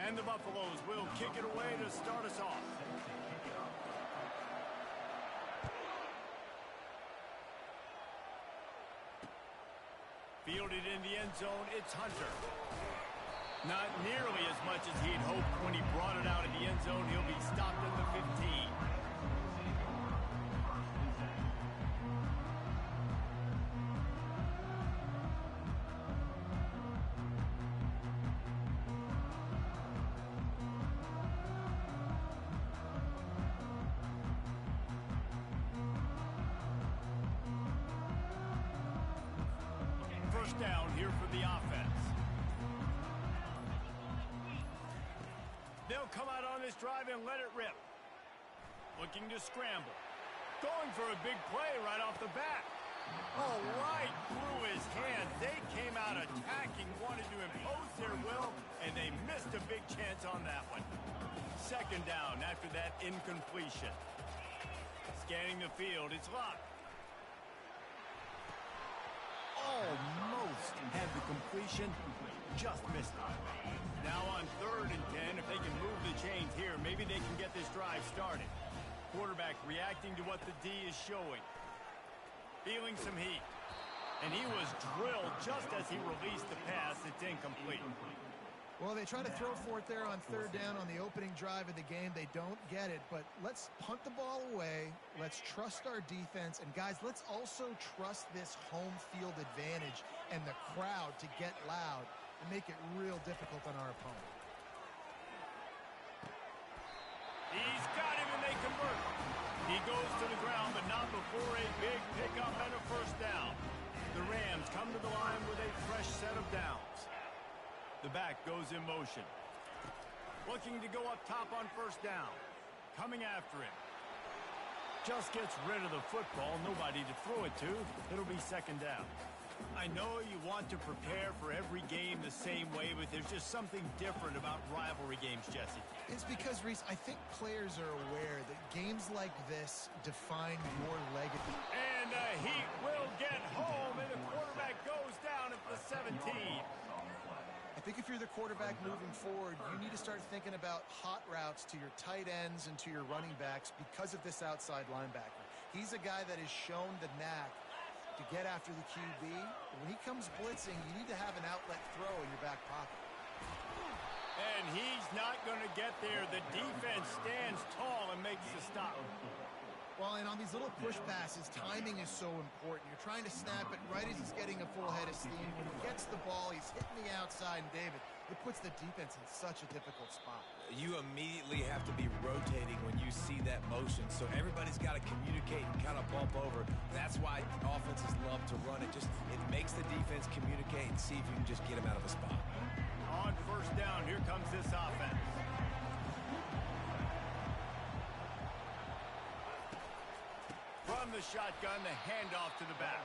And the Buffaloes will kick it away to start us off. Fielded in the end zone, it's Hunter. Not nearly as much as he'd hoped when he brought it out of the end zone. He'll be stopped at the 15. First down here for the offense. They'll come out on this drive and let it rip. Looking to scramble. Going for a big play right off the bat. Oh, right through his hands. They came out attacking, wanted to impose their will, and they missed a big chance on that one. Second down after that incompletion. Scanning the field, it's locked. Almost had the completion, just missed it. Now on 3rd and 10, if they can move the chains here, maybe they can get this drive started. Quarterback reacting to what the D is showing. Feeling some heat. And he was drilled just as he released the pass. It's incomplete. Well, they try to throw for it there on 3rd down on the opening drive of the game. They don't get it, but let's punt the ball away. Let's trust our defense. And, guys, let's also trust this home field advantage and the crowd to get loud and make it real difficult on our opponent. He's got him, and they convert. He goes to the ground, but not before a big pickup and a first down. The Rams come to the line with a fresh set of downs. The back goes in motion. Looking to go up top on first down. Coming after him. Just gets rid of the football. Nobody to throw it to. It'll be second down. I know you want to prepare for every game the same way, but there's just something different about rivalry games, Jesse. It's because, Reese, I think players are aware that games like this define your legacy. And he will get home, and the quarterback goes down at the 17. I think if you're the quarterback moving forward, you need to start thinking about hot routes to your tight ends and to your running backs because of this outside linebacker. He's a guy that has shown the knack to get after the QB. When he comes blitzing, you need to have an outlet throw in your back pocket. And he's not going to get there. The defense stands tall and makes the stop. Well, and on these little push passes, timing is so important. You're trying to snap it right as he's getting a full head of steam. When he gets the ball, he's hitting the outside, and David, it puts the defense in such a difficult spot. You immediately have to be rotating when you see that motion, so everybody's got to communicate and kind of bump over. That's why offenses love to run it. It makes the defense communicate and see if you can just get them out of a spot. On first down, here comes this offense. From the shotgun, the handoff to the back.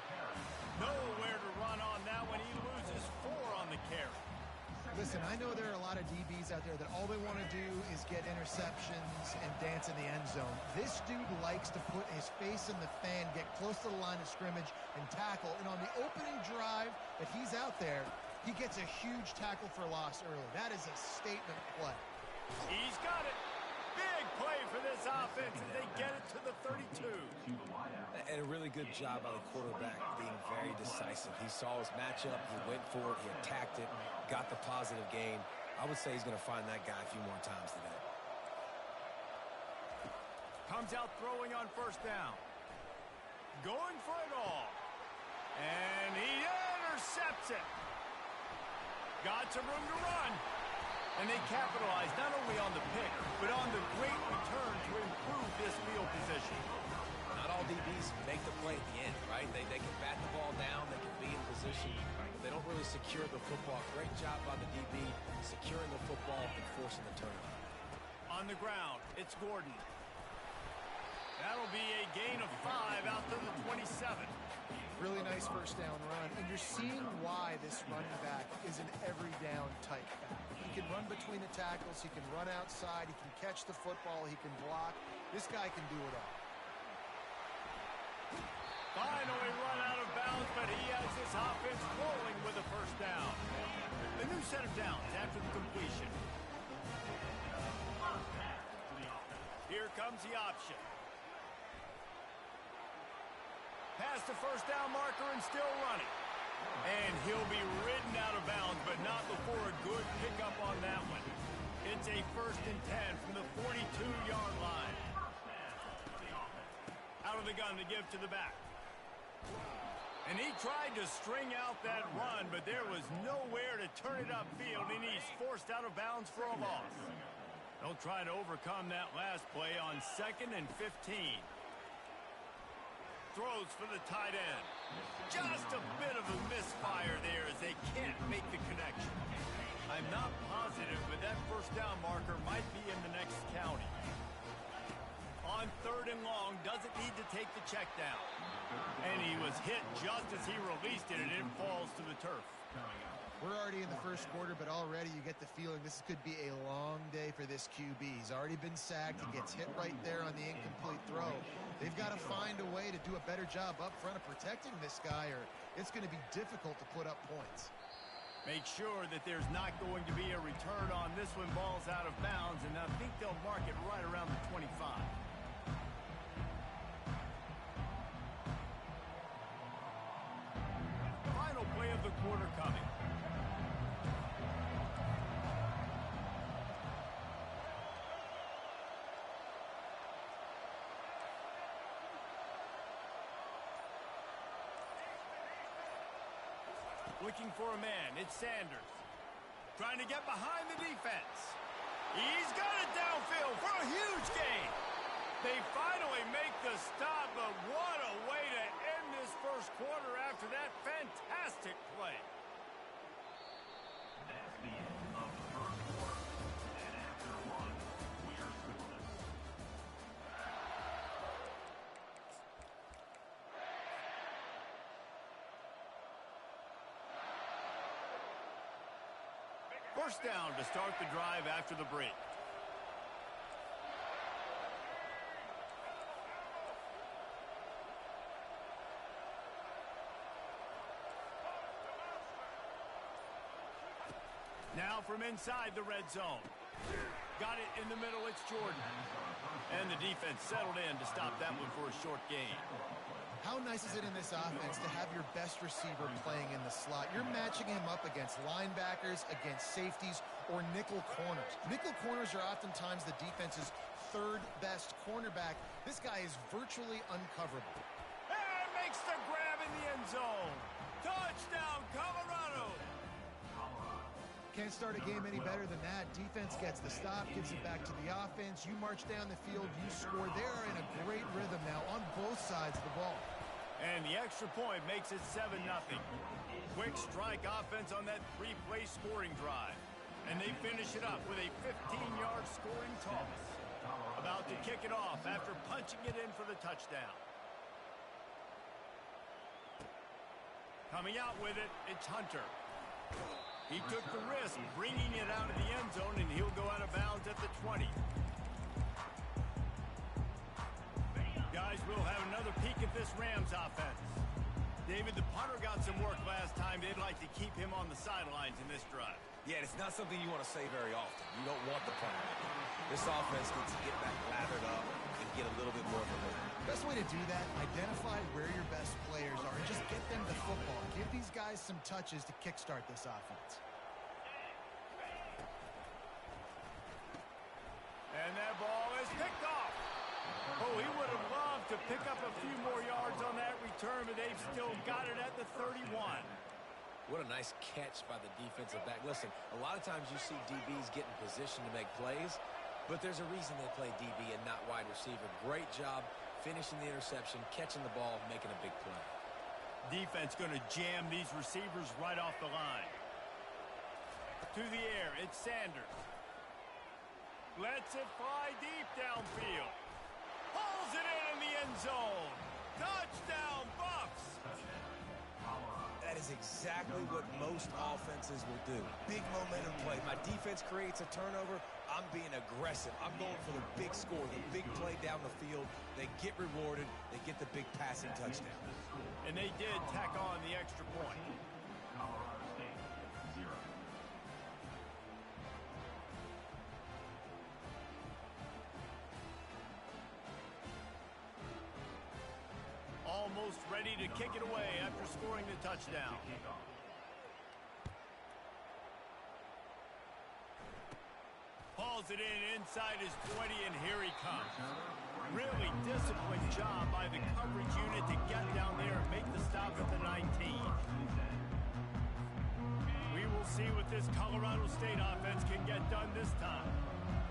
Nowhere to run on that one. He loses 4 on the carry. Listen, I know there are a lot of DBs out there that all they want to do is get interceptions and dance in the end zone. This dude likes to put his face in the fan, get close to the line of scrimmage, and tackle. And on the opening drive that he's out there, he gets a huge tackle for loss early. That is a statement play. He's got it. Big play for this offense as they get it to the 32. And a really good job by the quarterback being very decisive. He saw his matchup, he went for it, he attacked it, got the positive gain. I would say he's going to find that guy a few more times today. Comes out throwing on first down. Going for it all. And he intercepts it. Got some room to run. And they capitalized not only on the pick, but on the great return to improve this field position. Not all DBs make the play at the end, right? They can bat the ball down, they can be in position, but they don't really secure the football. Great job by the DB securing the football and forcing the turnover. On the ground, it's Gordon. That'll be a gain of 5 out to the 27. Really nice first down run, and you're seeing why this running back is an every down type back. He can run between the tackles, he can run outside, he can catch the football, he can block. This guy can do it all. Finally run out of bounds, but he has this offense rolling with a first down. A new set of downs after the completion. becomes the option. Past the first down marker and still running. And he'll be ridden out of bounds, but not before a good pickup on that one. It's a 1st and 10 from the 42-yard line. Out of the gun to give to the back. And he tried to string out that run, but there was nowhere to turn it upfield, and he's forced out of bounds for a loss. They'll try to overcome that last play on 2nd and 15. Throws for the tight end. Just a bit of a misfire there as they can't make the connection. I'm not positive, but that first down marker might be in the next county. On 3rd and long, doesn't need to take the check down. And he was hit just as he released it, and it falls to the turf. We're already in the first quarter, but already you get the feeling this could be a long day for this QB. He's already been sacked. He gets hit right there on the incomplete throw. They've got to find a way to do a better job up front of protecting this guy, or it's going to be difficult to put up points. Make sure that there's not going to be a return on this one. Ball's out of bounds, and I think they'll mark it right around the 25. Final play of the quarter coming. Looking for a man. It's Sanders. Trying to get behind the defense. He's got it downfield for a huge gain. They finally make the stop, but what a way to end this first quarter after that fantastic play. That's the end of the first quarter. And after one, we are scoreless. First down to start the drive after the break. Now from inside the red zone. Got it in the middle, it's Jordan. And the defense settled in to stop that one for a short gain. How nice is it in this offense to have your best receiver playing in the slot? You're matching him up against linebackers, against safeties, or nickel corners. Nickel corners are oftentimes the defense's 3rd best cornerback. This guy is virtually uncoverable. And makes the grab in the end zone. Touchdown, Colorado. Can't start a game any better than that. Defense gets the stop, gives it back to the offense. You march down the field, you score. They are in a great rhythm now on both sides of the ball. And the extra point makes it 7-0. Quick strike offense on that 3-play scoring drive. And they finish it up with a 15-yard scoring toss. About to kick it off after punching it in for the touchdown. Coming out with it, it's Hunter. He took the risk, bringing it out of the end zone, and he'll go out of bounds at the 20. Guys, we'll have another peek at this Rams offense. David, the punter got some work last time. They'd like to keep him on the sidelines in this drive. Yeah, it's not something you want to say very often. You don't want the punter. This offense needs to get back lathered up and get a little bit more of a look. Best way to do that, identify where your best players are and just get them the football. Give these guys some touches to kickstart this offense. And that ball is picked off. Oh, he would have loved to pick up a few more yards on that return, but they've still got it at the 31. What a nice catch by the defensive back. Listen, a lot of times you see DBs get in position to make plays, but there's a reason they play DB and not wide receiver. Great job finishing the interception, catching the ball, making a big play. Defense going to jam these receivers right off the line. To the air, it's Sanders. Lets it fly deep downfield. Pulls it in the end zone. Touchdown, Buffs! That is exactly what most offenses will do. Big momentum play. My defense creates a turnover. I'm being aggressive. I'm going for the big score, the big play down the field. They get rewarded. They get the big passing touchdown. And they did tack on the extra point. Colorado State, 0. almost ready to kick it away after scoring the touchdown. Hauls it in inside his 20, and here he comes. Really disciplined job by the coverage unit to get down there and make the stop at the 19. We will see what this Colorado State offense can get done this time.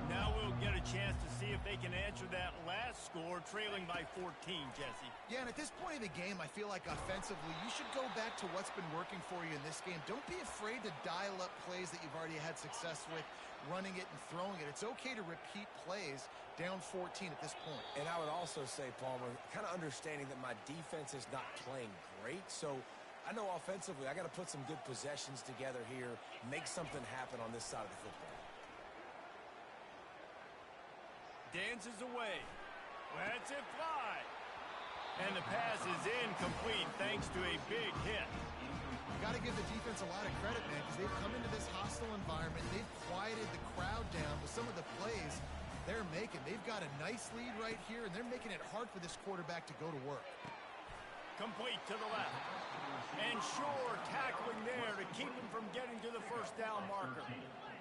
Now we'll get a chance to see if they can answer that last score, trailing by 14, Jesse. Yeah, and at this point in the game, I feel like offensively, you should go back to what's been working for you in this game. Don't be afraid to dial up plays that you've already had success with, running it and throwing it. It's okay to repeat plays down 14 at this point. And I would also say, Palmer, kind of understanding that my defense is not playing great, so I know offensively I got to put some good possessions together here, make something happen on this side of the football. Dances away. Lets it fly. And the pass is incomplete thanks to a big hit. You got to give the defense a lot of credit, man, because they've come into this hostile environment. They've quieted the crowd down with some of the plays they're making. They've got a nice lead right here, and they're making it hard for this quarterback to go to work. Complete to the left. And Shore tackling there to keep him from getting to the first down marker.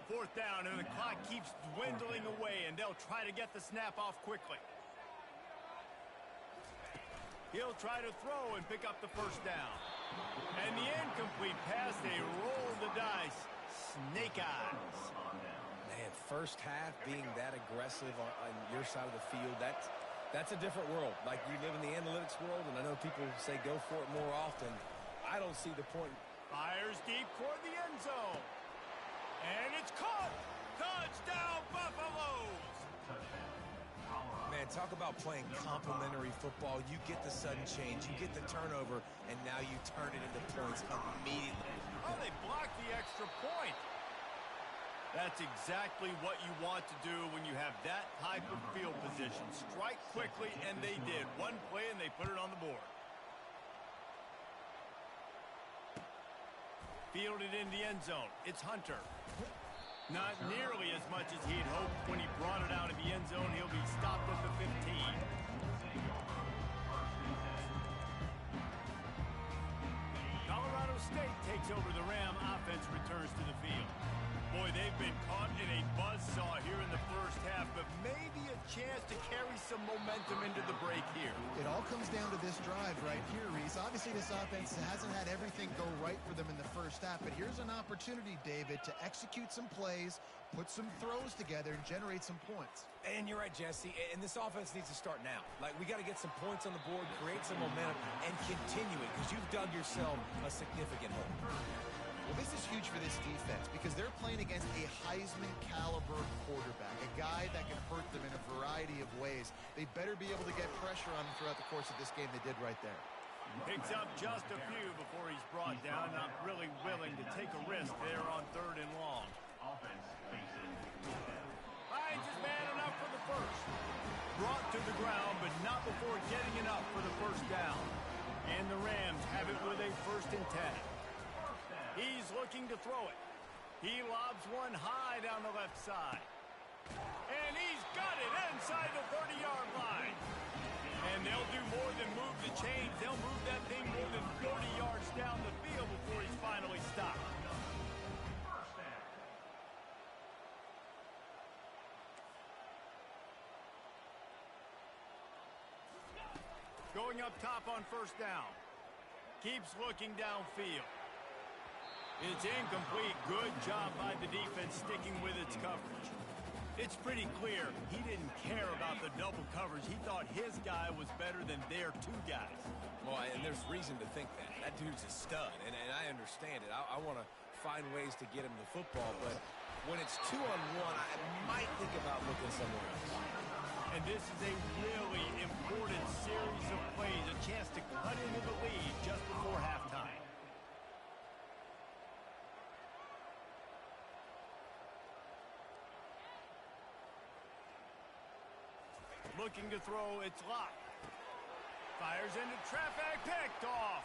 Fourth down, and the clock keeps dwindling away, and they'll try to get the snap off quickly. He'll try to throw and pick up the first down. And the incomplete pass, they roll the dice. Snake eyes. Man, first half being that aggressive on your side of the field, that's a different world. Like, you live in the analytics world, and I know people say go for it more often. I don't see the point. Fires deep toward the end zone. And it's caught. Touchdown, Buffaloes. Man, talk about playing complementary football. You get the sudden change, you get the turnover, and now you turn it into points immediately. Oh, they blocked the extra point. That's exactly what you want to do when you have that type of field position. Strike quickly, and they did. One play, and they put it on the board. Fielded in the end zone. It's Hunter. Not nearly as much as he'd hoped when he brought it out of the end zone. He'll be stopped at the 15. Colorado State takes over. The Ram offense returns to the field. Boy, they've been caught in a buzzsaw here in the first half, but maybe a chance to carry some momentum into the break here. It all comes down to this drive right here, Reese. Obviously, this offense hasn't had everything go right for them in the first half, but here's an opportunity, David, to execute some plays, put some throws together, and generate some points. And you're right, Jesse, and this offense needs to start now. Like, we got to get some points on the board, create some momentum, and continue it, because you've dug yourself a significant hole. Well, this is huge for this defense because they're playing against a Heisman-caliber quarterback, a guy that can hurt them in a variety of ways. They better be able to get pressure on him throughout the course of this game. They did right there. Picks up just a few before he's brought down. Not really willing to take a risk there on 3rd and long. Finds his man enough for the first. Brought to the ground, but not before getting enough for the first down. And the Rams have it with a 1st and 10. He's looking to throw it. He lobs one high down the left side. And he's got it inside the 30-yard line. And they'll do more than move the chains. They'll move that thing more than 30 yards down the field before he's finally stopped. Going up top on 1st down. Keeps looking downfield. It's incomplete. Good job by the defense sticking with its coverage. It's pretty clear he didn't care about the double coverage. He thought his guy was better than their 2 guys. Well, and there's reason to think that. That dude's a stud, and I understand it. I want to find ways to get him the football, but when it's 2-on-1, I might think about looking somewhere else. And this is a really important series of plays, a chance to cut into the lead just before halftime. Looking to throw, it's locked. Fires into traffic, picked off.